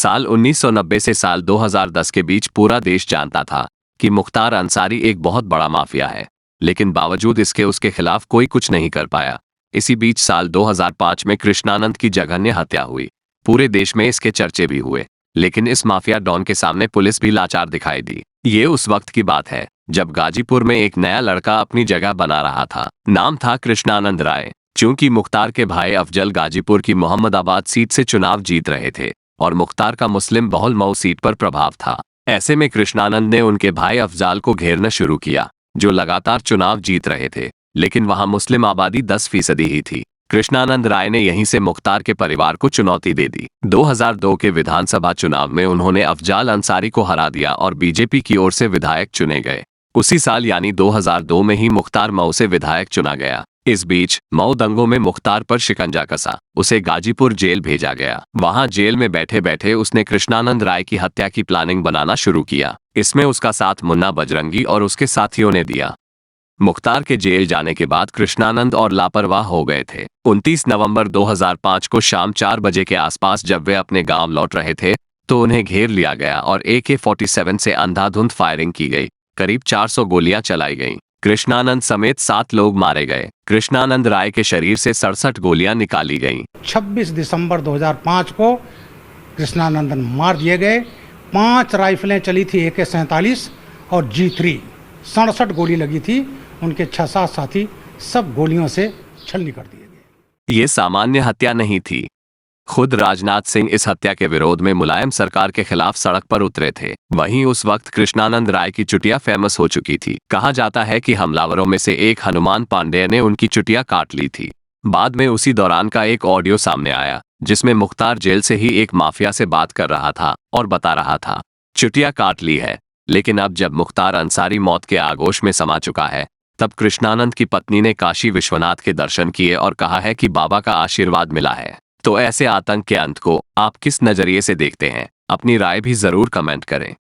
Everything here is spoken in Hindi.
साल 1990 से साल 2010 के बीच पूरा देश जानता था कि मुख्तार अंसारी एक बहुत बड़ा माफिया है, लेकिन बावजूद इसके उसके खिलाफ कोई कुछ नहीं कर पाया। इसी बीच साल 2005 में कृष्णानंद की जघन्य हत्या हुई। पूरे देश में इसके चर्चे भी हुए, लेकिन इस माफिया डॉन के सामने पुलिस भी लाचार दिखाई दी। ये उस वक्त की बात है जब गाजीपुर में एक नया लड़का अपनी जगह बना रहा था। नाम था कृष्णानंद राय। चूंकि मुख्तार के भाई अफजल गाजीपुर की मोहम्मदाबाद सीट से चुनाव जीत रहे थे और मुख्तार का मुस्लिम बहुल मऊ सीट पर प्रभाव था, ऐसे में कृष्णानंद ने उनके भाई अफजाल को घेरना शुरू किया, जो लगातार चुनाव जीत रहे थे, लेकिन वहां मुस्लिम आबादी 10% ही थी। कृष्णानंद राय ने यहीं से मुख्तार के परिवार को चुनौती दे दी। 2002 के विधानसभा चुनाव में उन्होंने अफजाल अंसारी को हरा दिया और बीजेपी की ओर से विधायक चुने गए। उसी साल यानी 2002 में ही मुख्तार मऊ से विधायक चुना गया। इस बीच मऊ दंगों में मुख्तार पर शिकंजा कसा, उसे गाजीपुर जेल भेजा गया। वहां जेल में बैठे बैठे उसने कृष्णानंद राय की हत्या की प्लानिंग बनाना शुरू किया। इसमें उसका साथ मुन्ना बजरंगी और उसके साथियों ने दिया। मुख्तार के जेल जाने के बाद कृष्णानंद और लापरवाह हो गए थे। 29 नवंबर 2005 को शाम 4 बजे के आसपास जब वे अपने गांव लौट रहे थे तो उन्हें घेर लिया गया और AK-47 से अंधाधुंध फायरिंग की गई। करीब 400 गोलियां चलाई गईं। कृष्णानंद समेत 7 लोग मारे गए। कृष्णानंद राय के शरीर से 67 गोलियां निकाली गईं। 26 दिसंबर 2005 को कृष्णानंदन मार दिए गए। 5 राइफलें चली थी AK-47 और G3, 67 गोली लगी थी। उनके 6-7 साथी सब गोलियों से छलनी कर दिए गए। ये सामान्य हत्या नहीं थी। खुद राजनाथ सिंह इस हत्या के विरोध में मुलायम सरकार के खिलाफ सड़क पर उतरे थे। वहीं उस वक्त कृष्णानंद राय की चुटिया फेमस हो चुकी थी। कहा जाता है कि हमलावरों में से एक हनुमान पांडेय ने उनकी चुटिया काट ली थी। बाद में उसी दौरान का एक ऑडियो सामने आया जिसमें मुख्तार जेल से ही एक माफिया से बात कर रहा था और बता रहा था चुटिया काट ली है। लेकिन अब जब मुख्तार अंसारी मौत के आगोश में समा चुका है, तब कृष्णानंद की पत्नी ने काशी विश्वनाथ के दर्शन किए और कहा है कि बाबा का आशीर्वाद मिला है। तो ऐसे आतंक के अंत को आप किस नजरिए से देखते हैं? अपनी राय भी जरूर कमेंट करें।